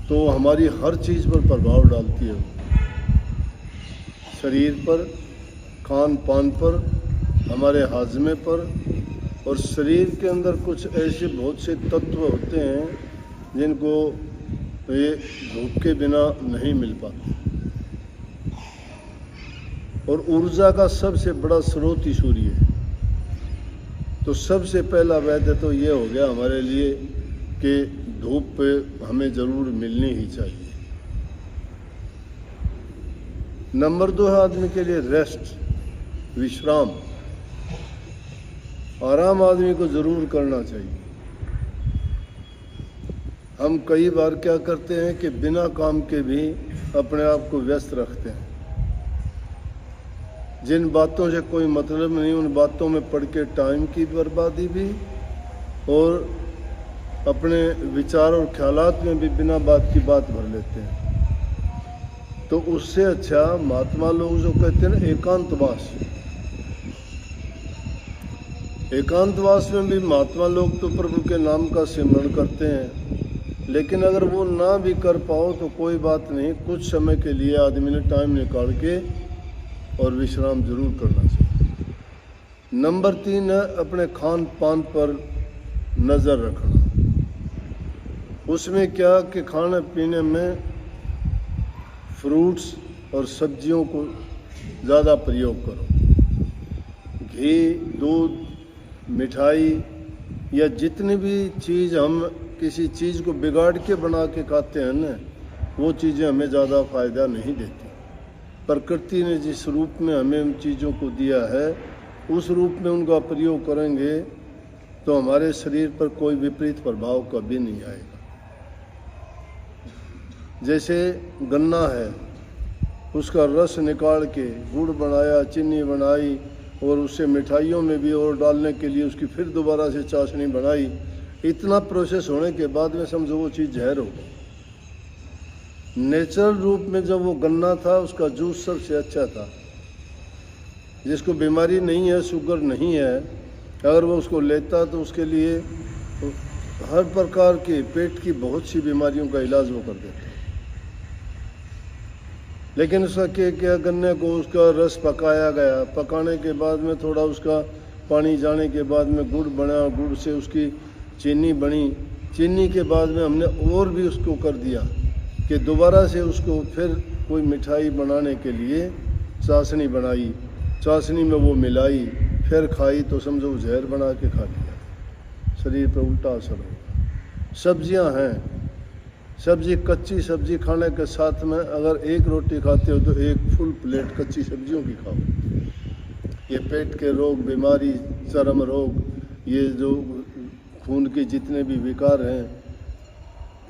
तो हमारी हर चीज़ पर प्रभाव डालती है, शरीर पर, खान पान पर, हमारे हाजमे पर। और शरीर के अंदर कुछ ऐसे बहुत से तत्व होते हैं जिनको ये धूप के बिना नहीं मिल पाते। और ऊर्जा का सबसे बड़ा स्रोत ही सूर्य है। तो सबसे पहला वैद्य तो ये हो गया हमारे लिए कि धूप पे हमें ज़रूर मिलनी ही चाहिए। नंबर 2 है आदमी के लिए रेस्ट, विश्राम, आराम आदमी को ज़रूर करना चाहिए। हम कई बार क्या करते हैं कि बिना काम के भी अपने आप को व्यस्त रखते हैं। जिन बातों से कोई मतलब नहीं उन बातों में पड़ के टाइम की बर्बादी भी, और अपने विचार और ख्यालात में भी बिना बात की बात भर लेते हैं। तो उससे अच्छा महात्मा लोग जो कहते हैं ना एकांतवास, एकांतवास में भी महात्मा लोग तो प्रभु के नाम का सिमरण करते हैं। लेकिन अगर वो ना भी कर पाओ तो कोई बात नहीं, कुछ समय के लिए आदमी ने टाइम निकाल के और विश्राम जरूर करना चाहिए। नंबर 3 है अपने खान पान पर नज़र रखना। उसमें क्या कि खाने पीने में फ्रूट्स और सब्जियों को ज़्यादा प्रयोग करो। घी, दूध, मिठाई या जितनी भी चीज़ हम किसी चीज़ को बिगाड़ के बना के खाते हैं ना, वो चीज़ें हमें ज़्यादा फ़ायदा नहीं देती। प्रकृति ने जिस रूप में हमें उन चीज़ों को दिया है उस रूप में उनका प्रयोग करेंगे तो हमारे शरीर पर कोई विपरीत प्रभाव कभी नहीं आएगा। जैसे गन्ना है, उसका रस निकाल के गुड़ बनाया, चीनी बनाई और उससे मिठाइयों में भी और डालने के लिए उसकी फिर दोबारा से चाशनी बनाई। इतना प्रोसेस होने के बाद में समझो वो चीज़ जहर हो गई। नेचुरल रूप में जब वो गन्ना था उसका जूस सबसे अच्छा था। जिसको बीमारी नहीं है, शुगर नहीं है, अगर वो उसको लेता तो उसके लिए हर प्रकार के पेट की बहुत सी बीमारियों का इलाज वो कर देता। लेकिन उसका क्या गन्ने को उसका रस पकाया गया, पकाने के बाद में थोड़ा उसका पानी जाने के बाद में गुड़ बना, गुड़ से उसकी चीनी बनी, चीनी के बाद में हमने और भी उसको कर दिया कि दोबारा से उसको फिर कोई मिठाई बनाने के लिए चाशनी बनाई, चाशनी में वो मिलाई, फिर खाई तो समझो जहर बना के खा लिया, शरीर पर उल्टा असर होगा। सब्जियां हैं, सब्जी, कच्ची सब्जी खाने के साथ में अगर एक रोटी खाते हो तो एक फुल प्लेट कच्ची सब्जियों की खाओ। ये पेट के रोग, बीमारी, चर्म रोग, ये जो खून के जितने भी विकार हैं,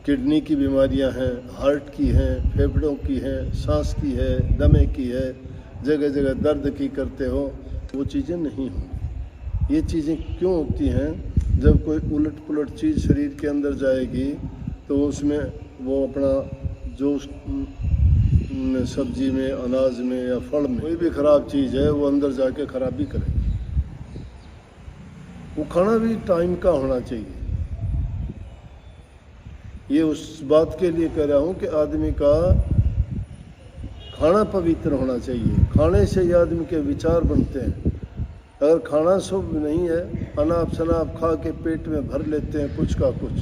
किडनी की बीमारियां हैं, हार्ट की हैं, फेफड़ों की हैं, सांस की है, दमे की है, जगह जगह दर्द की करते हो, वो चीज़ें नहीं होंगी। ये चीज़ें क्यों होती हैं? जब कोई उलट पुलट चीज़ शरीर के अंदर जाएगी तो उसमें वो अपना जो सब्जी में, अनाज में या फल में कोई भी ख़राब चीज़ है वो अंदर जाके खराबी करेगी। वो खाना भी टाइम का होना चाहिए। ये उस बात के लिए कह रहा हूँ कि आदमी का खाना पवित्र होना चाहिए। खाने से ही आदमी के विचार बनते हैं। अगर खाना शुभ नहीं है, अनाप शनाप खा के पेट में भर लेते हैं कुछ का कुछ,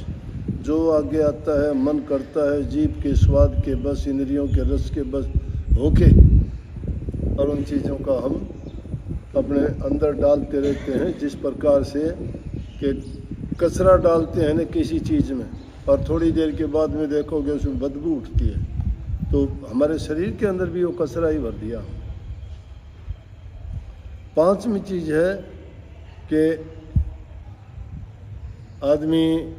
जो आगे आता है मन करता है जीभ के स्वाद के बस, इंद्रियों के रस के बस होके, और उन चीज़ों का हम अपने अंदर डालते रहते हैं। जिस प्रकार से कि कचरा डालते हैं ना किसी चीज़ में, और थोड़ी देर के बाद में देखोगे उसमें बदबू उठती है, तो हमारे शरीर के अंदर भी वो कचरा ही भर दिया। 5वीं चीज़ है कि आदमी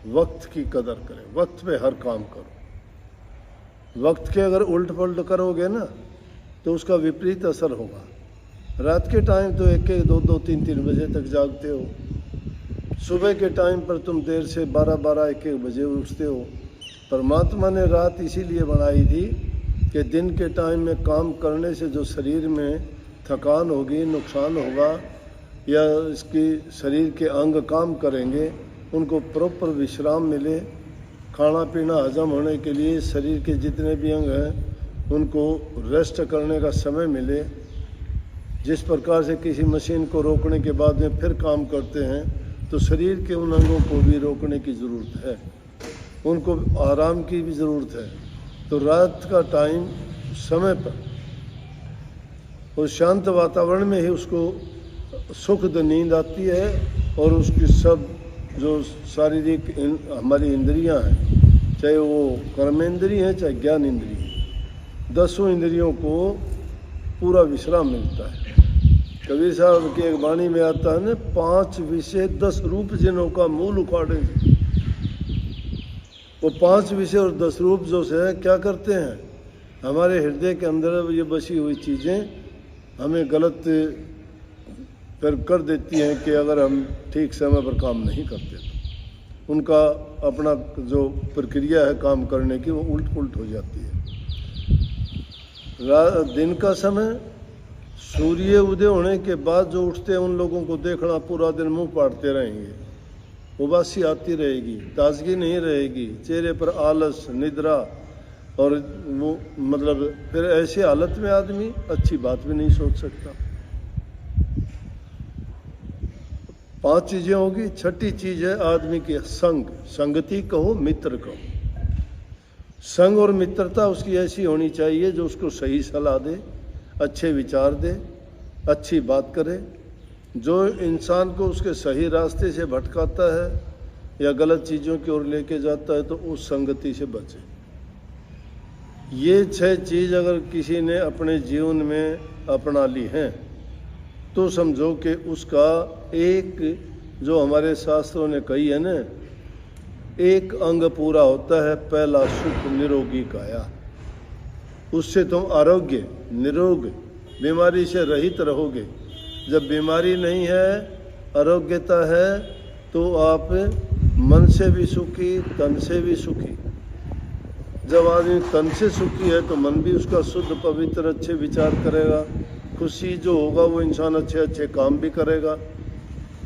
वक्त की कदर करे, वक्त पे हर काम करो। वक्त के अगर उल्ट पलट करोगे ना तो उसका विपरीत असर होगा। रात के टाइम तो 1-1, 2-2, 3-3 बजे तक जागते हो, सुबह के टाइम पर तुम देर से 12-12, 1-1 बजे उठते हो। परमात्मा ने रात इसीलिए बनाई थी कि दिन के टाइम में काम करने से जो शरीर में थकान होगी, नुकसान होगा, या इसकी शरीर के अंग काम करेंगे, उनको प्रॉपर विश्राम मिले खाना पीना हजम होने के लिए शरीर के जितने भी अंग हैं उनको रेस्ट करने का समय मिले। जिस प्रकार से किसी मशीन को रोकने के बाद में फिर काम करते हैं, तो शरीर के उन अंगों को भी रोकने की ज़रूरत है, उनको आराम की भी ज़रूरत है। तो रात का टाइम समय पर और शांत वातावरण में ही उसको सुखद नींद आती है, और उसकी सब जो शारीरिक हमारी इंद्रियां हैं, चाहे वो कर्मेंद्रिय हैं चाहे ज्ञान इंद्रिय, 10 इंद्रियों को पूरा विश्राम मिलता है। कबीर साहब की एक वाणी में आता है ना, 5 विषय 10 रूप जिनों का मूल उखाड़े। वो 5 विषय और 10 रूप जो से क्या करते हैं, हमारे हृदय के अंदर ये बसी हुई चीज़ें हमें गलत पर कर देती हैं कि अगर हम ठीक समय पर काम नहीं करते तो उनका अपना जो प्रक्रिया है काम करने की वो उल्ट हो जाती है। दिन का समय सूर्य उदय होने के बाद जो उठते हैं उन लोगों को देखना, पूरा दिन मुंह पाड़ते रहेंगे, उबासी आती रहेगी, ताजगी नहीं रहेगी, चेहरे पर आलस, निद्रा, और वो मतलब फिर ऐसी हालत में आदमी अच्छी बात भी नहीं सोच सकता। 5 चीज़ें होगी। छठी चीज़ है आदमी की संग, संगति कहो मित्र कहो। संग और मित्रता उसकी ऐसी होनी चाहिए जो उसको सही सलाह दे, अच्छे विचार दे, अच्छी बात करे। जो इंसान को उसके सही रास्ते से भटकाता है या गलत चीज़ों की ओर लेके जाता है तो उस संगति से बचे। ये 6 चीज़ अगर किसी ने अपने जीवन में अपना ली हैं तो समझो कि उसका एक, जो हमारे शास्त्रों ने कही है ना, एक अंग पूरा होता है। पहला सुख निरोगी काया, उससे तुम आरोग्य निरोग बीमारी से रहित रहोगे। जब बीमारी नहीं है, आरोग्यता है, तो आप मन से भी सुखी, तन से भी सुखी। जब आदमी तन से सुखी है तो मन भी उसका शुद्ध पवित्र अच्छे विचार करेगा, खुशी जो होगा वो इंसान अच्छे अच्छे काम भी करेगा।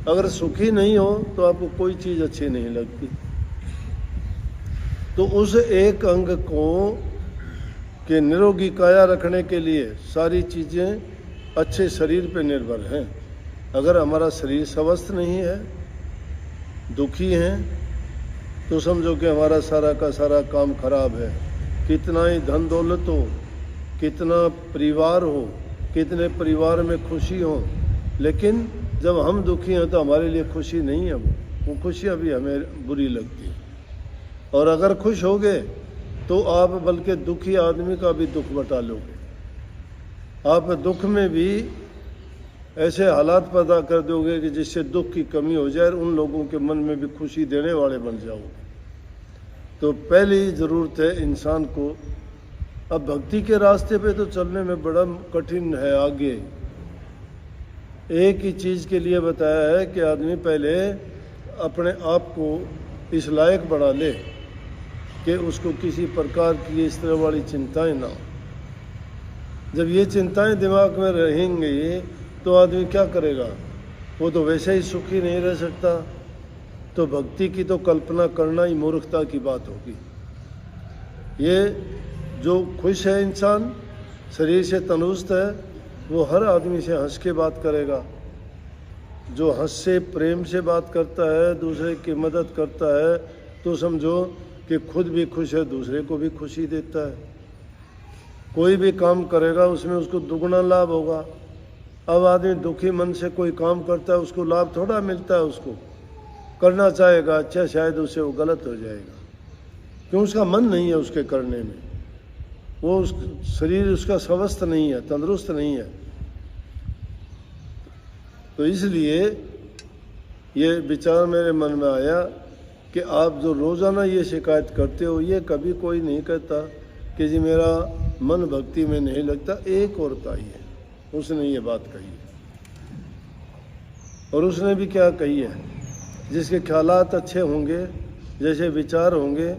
अगर सुखी नहीं हो तो आपको कोई चीज़ अच्छी नहीं लगती। तो उस एक अंग को के निरोगी काया रखने के लिए सारी चीज़ें अच्छे शरीर पे निर्भर हैं। अगर हमारा शरीर स्वस्थ नहीं है, दुखी हैं, तो समझो कि हमारा सारा का सारा काम खराब है। कितना ही धन दौलत हो, कितना परिवार हो, कितने परिवार में खुशी हो, लेकिन जब हम दुखी हैं तो हमारे लिए खुशी नहीं है। वो खुशियाँ भी हमें बुरी लगती हैं। और अगर खुश हो गए तो आप बल्कि दुखी आदमी का भी दुख बटा लोगे। आप दुख में भी ऐसे हालात पैदा कर दोगे कि जिससे दुख की कमी हो जाए, उन लोगों के मन में भी खुशी देने वाले बन जाओगे। तो पहली ज़रूरत है इंसान को। अब भक्ति के रास्ते पे तो चलने में बड़ा कठिन है। आगे एक ही चीज़ के लिए बताया है कि आदमी पहले अपने आप को इस लायक बढ़ा ले कि उसको किसी प्रकार की इस तरह वाली चिंताएं ना हो। जब ये चिंताएं दिमाग में रहेंगी तो आदमी क्या करेगा? वो तो वैसे ही सुखी नहीं रह सकता। तो भक्ति की तो कल्पना करना ही मूर्खता की बात होगी। ये जो खुश है इंसान, शरीर से तंदुरुस्त है, वो हर आदमी से हंस के बात करेगा। जो हंस से प्रेम से बात करता है, दूसरे की मदद करता है, तो समझो कि खुद भी खुश है, दूसरे को भी खुशी देता है। कोई भी काम करेगा उसमें उसको दुगना लाभ होगा। अब आदमी दुखी मन से कोई काम करता है, उसको लाभ थोड़ा मिलता है। उसको करना चाहेगा अच्छा, शायद उसे वो गलत हो जाएगा, क्यों? उसका मन नहीं है उसके करने में। वो उस शरीर उसका स्वस्थ नहीं है, तंदुरुस्त नहीं है। तो इसलिए ये विचार मेरे मन में आया कि आप जो रोज़ाना ये शिकायत करते हो, ये कभी कोई नहीं कहता कि जी मेरा मन भक्ति में नहीं लगता। एक औरत आई है, उसने ये बात कही है। और उसने भी क्या कही है? जिसके ख्यालात अच्छे होंगे, जैसे विचार होंगे,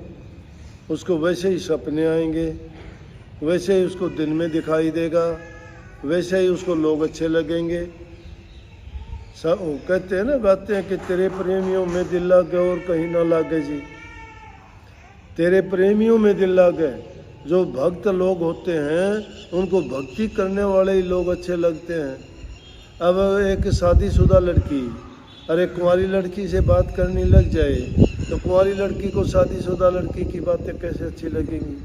उसको वैसे ही सपने आएंगे, वैसे ही उसको दिन में दिखाई देगा, वैसे ही उसको लोग अच्छे लगेंगे। सब कहते हैं ना, गाते हैं कि तेरे प्रेमियों में दिल लागे और कहीं ना लागे जी। तेरे प्रेमियों में दिल लग गए। जो भक्त लोग होते हैं उनको भक्ति करने वाले ही लोग अच्छे लगते हैं। अब एक शादीशुदा लड़की अरे कुंवारी लड़की से बात करने लग जाए तो कुंवारी लड़की को शादीशुदा लड़की की बातें कैसे अच्छी लगेंगी?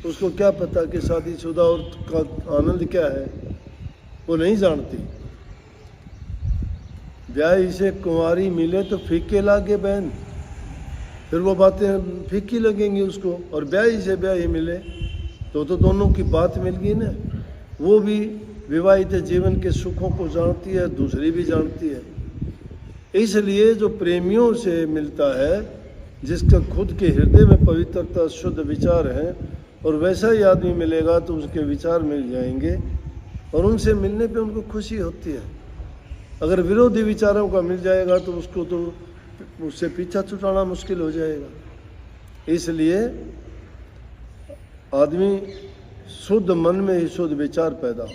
उसको क्या पता कि शादीशुदा और का आनंद क्या है, वो नहीं जानती। ब्याही से कुंवारी मिले तो फीके लागे बहन, फिर वो बातें फीकी लगेंगी उसको। और ब्याही से ब्याही मिले तो दोनों की बात मिल गई ना। वो भी विवाहित जीवन के सुखों को जानती है, दूसरी भी जानती है। इसलिए जो प्रेमियों से मिलता है, जिसका खुद के हृदय में पवित्रता शुद्ध विचार है, और वैसा ही आदमी मिलेगा तो उसके विचार मिल जाएंगे और उनसे मिलने पे उनको खुशी होती है। अगर विरोधी विचारों का मिल जाएगा तो उसको तो उससे पीछा छुड़ाना मुश्किल हो जाएगा। इसलिए आदमी शुद्ध मन में ही शुद्ध विचार पैदा हो।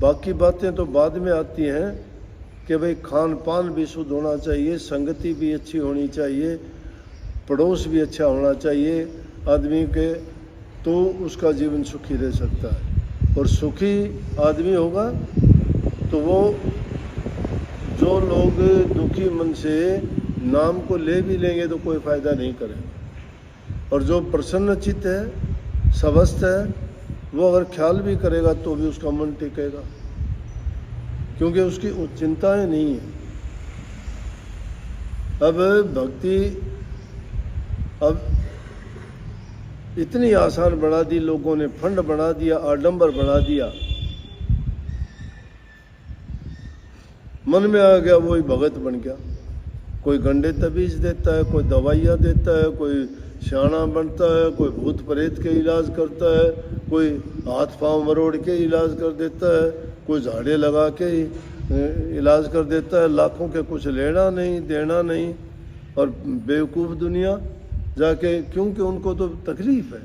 बाकी बातें तो बाद में आती हैं कि भाई खान पान भी शुद्ध होना चाहिए, संगति भी अच्छी होनी चाहिए, पड़ोस भी अच्छा होना चाहिए आदमी के, तो उसका जीवन सुखी रह सकता है। और सुखी आदमी होगा तो वो जो लोग दुखी मन से नाम को ले भी लेंगे तो कोई फायदा नहीं करेगा। और जो प्रसन्न चित्त है, स्वस्थ है, वो अगर ख्याल भी करेगा तो भी उसका मन टिकेगा, क्योंकि उसकी चिंताएं नहीं है। अब भक्ति अब इतनी आसान बना दी लोगों ने, फंड बना दिया, आडंबर बना दिया, मन में आ गया वही भगत बन गया। कोई गंडे तबीज देता है, कोई दवाइयाँ देता है, कोई शाना बनता है, कोई भूत प्रेत के इलाज करता है, कोई हाथ पांव मरोड़ के इलाज कर देता है, कोई झाड़े लगा के इलाज कर देता है। लाखों के कुछ लेना नहीं देना नहीं, और बेवकूफ़ दुनिया जाके, क्योंकि उनको तो तकलीफ है,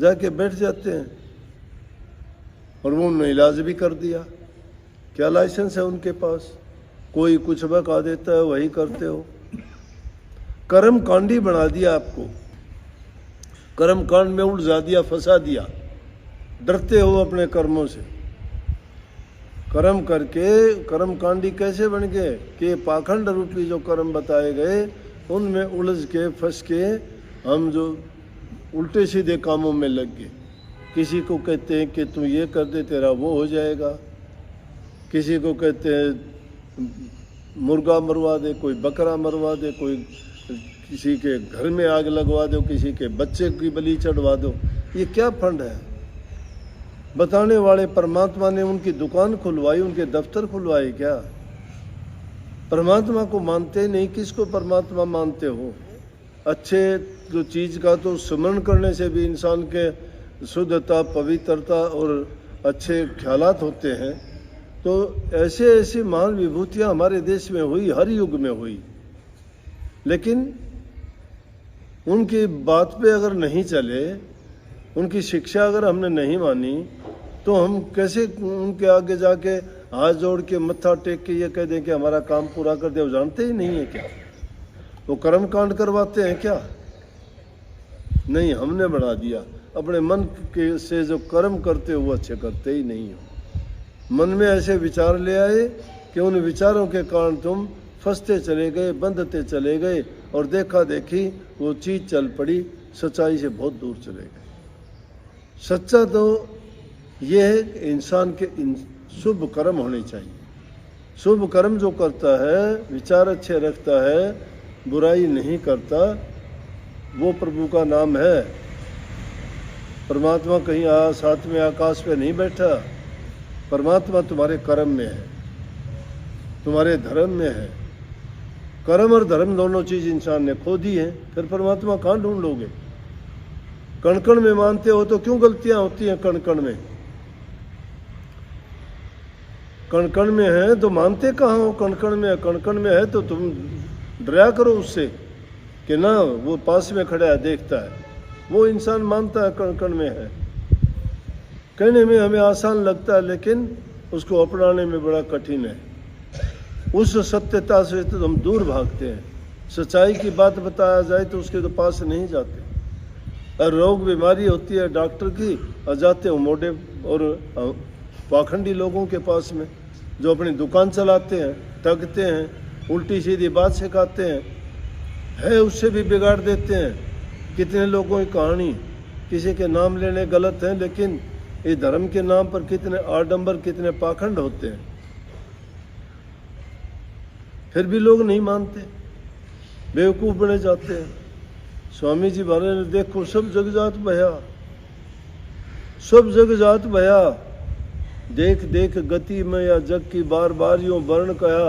जाके बैठ जाते हैं और वो उन्होंने इलाज भी कर दिया। क्या लाइसेंस है उनके पास? कोई कुछ बका देता है, वही करते हो। कर्म कांडी बना दिया आपको, कर्म कांड में उलझा दिया, फंसा दिया। डरते हो अपने कर्मों से, कर्म करके कर्म कांडी कैसे बन गए कि पाखंड रूपी जो कर्म बताए गए उनमें उलझ के फंस के हम जो उल्टे सीधे कामों में लग गए। किसी को कहते हैं कि तू ये कर दे तेरा वो हो जाएगा, किसी को कहते हैं मुर्गा मरवा दे, कोई बकरा मरवा दे, कोई किसी के घर में आग लगवा दो, किसी के बच्चे की बलि चढ़वा दो। ये क्या फंड है? बताने वाले परमात्मा ने उनकी दुकान खुलवाई, उनके दफ्तर खुलवाए क्या? परमात्मा को मानते नहीं, किसको परमात्मा मानते हो? अच्छे जो चीज़ का तो स्मरण करने से भी इंसान के शुद्धता, पवित्रता और अच्छे ख्यालात होते हैं। तो ऐसे ऐसी महान विभूतियाँ हमारे देश में हुई, हर युग में हुई, लेकिन उनकी बात पे अगर नहीं चले, उनकी शिक्षा अगर हमने नहीं मानी, तो हम कैसे उनके आगे जाके हाथ जोड़ के मत्था टेक के ये कह दें कि हमारा काम पूरा कर दे? वो जानते ही नहीं है क्या? वो कर्म कांड करवाते हैं क्या? नहीं, हमने बना दिया। अपने मन के से जो कर्म करते हो वो अच्छे करते ही नहीं हो। मन में ऐसे विचार ले आए कि उन विचारों के कारण तुम फंसते चले गए, बंधते चले गए, और देखा देखी वो चीज़ चल पड़ी, सच्चाई से बहुत दूर चले गए। सच्चा तो ये है कि इंसान के शुभ कर्म होने चाहिए। शुभ कर्म जो करता है, विचार अच्छे रखता है, बुराई नहीं करता, वो प्रभु का नाम है। परमात्मा कहीं साथ में आकाश पे नहीं बैठा। परमात्मा तुम्हारे कर्म में है, तुम्हारे धर्म में है। कर्म और धर्म दोनों चीज इंसान ने खो दी है, फिर परमात्मा कहाँ ढूंढ लोगे? कण कण में मानते हो तो क्यों गलतियां होती हैं? कण कण में, कण कण में है तो मानते कहाँ हो? कण कण में, कण कण में है तो तुम डरा करो उससे कि ना वो पास में खड़ा है, देखता है। वो इंसान मानता है कण कण में है। कहने में हमें आसान लगता है, लेकिन उसको अपनाने में बड़ा कठिन है। उस सत्यता से तो हम दूर भागते हैं। सच्चाई की बात बताया जाए तो उसके तो पास नहीं जाते। और रोग बीमारी होती है डॉक्टर की, और जाते हो मोटे और पाखंडी लोगों के पास में, जो अपनी दुकान चलाते हैं, ठगते हैं, उल्टी सीधी बात सिखाते हैं, है उससे भी बिगाड़ देते हैं। कितने लोगों की कहानी, किसी के नाम लेने गलत है, लेकिन इस धर्म के नाम पर कितने आडंबर, कितने पाखंड होते हैं, फिर भी लोग नहीं मानते, बेवकूफ़ बने जाते हैं। स्वामी जी महाराज ने देखो सब जग जात बया, सब जग जात बया, देख देख गति में या जग की बार बार यूं वर्ण कया,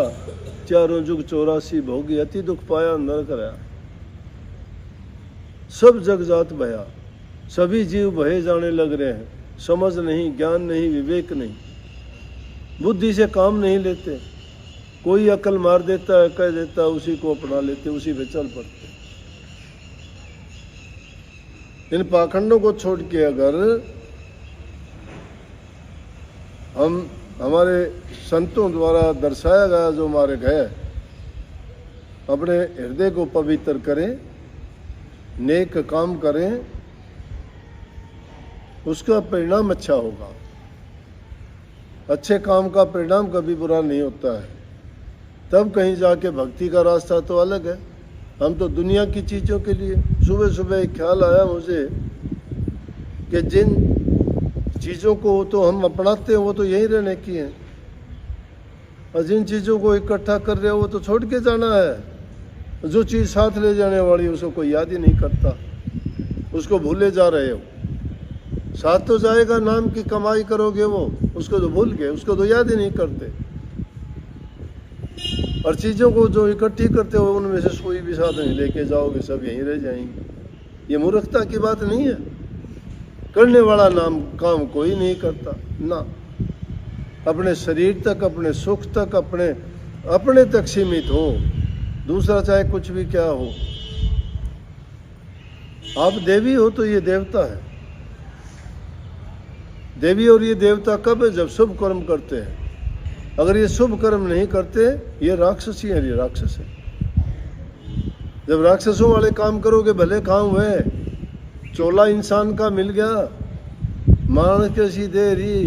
चारों जुग 84 भोगी अति दुख पाया नरक रहा। सब जग जात बया, सभी जीव भये जाने लग रहे हैं, समझ नहीं, ज्ञान नहीं, विवेक नहीं, बुद्धि से काम नहीं लेते। कोई अकल मार देता है, कह देता है, उसी को अपना लेते, उसी पे चल पड़ते। इन पाखंडों को छोड़ के अगर हम हमारे संतों द्वारा दर्शाया गया जो मार्ग है, अपने हृदय को पवित्र करें, नेक काम करें, उसका परिणाम अच्छा होगा। अच्छे काम का परिणाम कभी बुरा नहीं होता है। तब कहीं जाके भक्ति का रास्ता तो अलग है। हम तो दुनिया की चीज़ों के लिए, सुबह सुबह एक ख्याल आया मुझे कि जिन चीज़ों को तो हम अपनाते हैं वो तो यहीं रहने की हैं, और जिन चीज़ों को इकट्ठा कर रहे हो वो तो छोड़ के जाना है। जो चीज़ साथ ले जाने वाली उसको कोई याद ही नहीं करता, उसको भूले जा रहे हो। साथ तो जाएगा, नाम की कमाई करोगे वो, उसको तो भूल गए, उसको तो याद ही नहीं करते। और चीज़ों को जो इकट्ठी करते हो उनमें से कोई भी साथ नहीं लेके जाओगे, सब यहीं रह जाएंगे। ये मूर्खता की बात नहीं है। करने वाला नाम काम कोई नहीं करता ना, अपने शरीर तक, अपने सुख तक, अपने तक सीमित हो, दूसरा चाहे कुछ भी क्या हो। आप देवी हो तो ये देवता है। देवी और ये देवता कब है? जब शुभ कर्म करते हैं। अगर ये शुभ कर्म नहीं करते, ये राक्षसी है, ये राक्षस है। जब राक्षसों वाले काम करोगे, भले काम हुए, चोला इंसान का मिल गया, मान के सीधे री,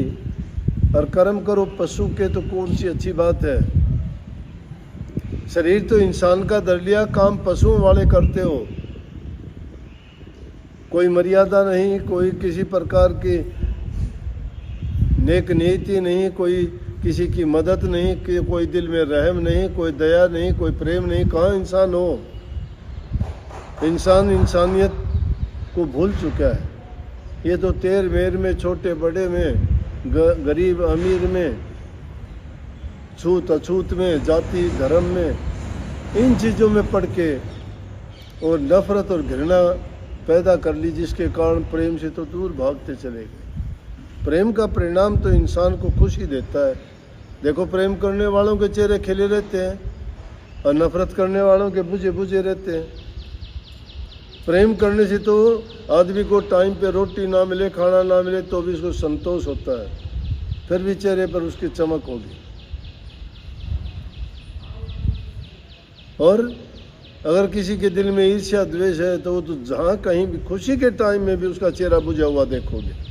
और कर्म करो पशु के, तो कौन सी अच्छी बात है। शरीर तो इंसान का धर लिया, काम पशुओं वाले करते हो। कोई मर्यादा नहीं, कोई किसी प्रकार की नेक नीति नहीं, कोई किसी की मदद नहीं, कि कोई दिल में रहम नहीं, कोई दया नहीं, कोई प्रेम नहीं। कहाँ इंसान हो? इंसान इंसानियत को भूल चुका है। ये तो तेर मेर में, छोटे बड़े में, गरीब अमीर में, छूत अछूत में, जाति धर्म में, इन चीज़ों में पड़ के और नफरत और घृणा पैदा कर ली, जिसके कारण प्रेम से तो दूर भागते चले गए। प्रेम का परिणाम तो इंसान को खुशी देता है। देखो, प्रेम करने वालों के चेहरे खिले रहते हैं, और नफरत करने वालों के बुझे बुझे रहते हैं। प्रेम करने से तो आदमी को टाइम पे रोटी ना मिले, खाना ना मिले, तो भी उसको संतोष होता है, फिर भी चेहरे पर उसकी चमक होगी। और अगर किसी के दिल में ईर्ष्या द्वेष है, तो वो तो जहाँ कहीं भी, खुशी के टाइम में भी उसका चेहरा बुझा हुआ देखोगे।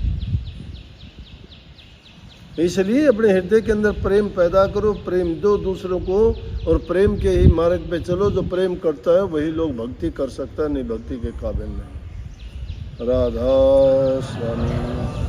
इसलिए अपने हृदय के अंदर प्रेम पैदा करो, प्रेम दो दूसरों को, और प्रेम के ही मार्ग पे चलो। जो प्रेम करता है वही लोग भक्ति कर सकता है, नहीं भक्ति के काबिल नहीं। राधा स्वामी।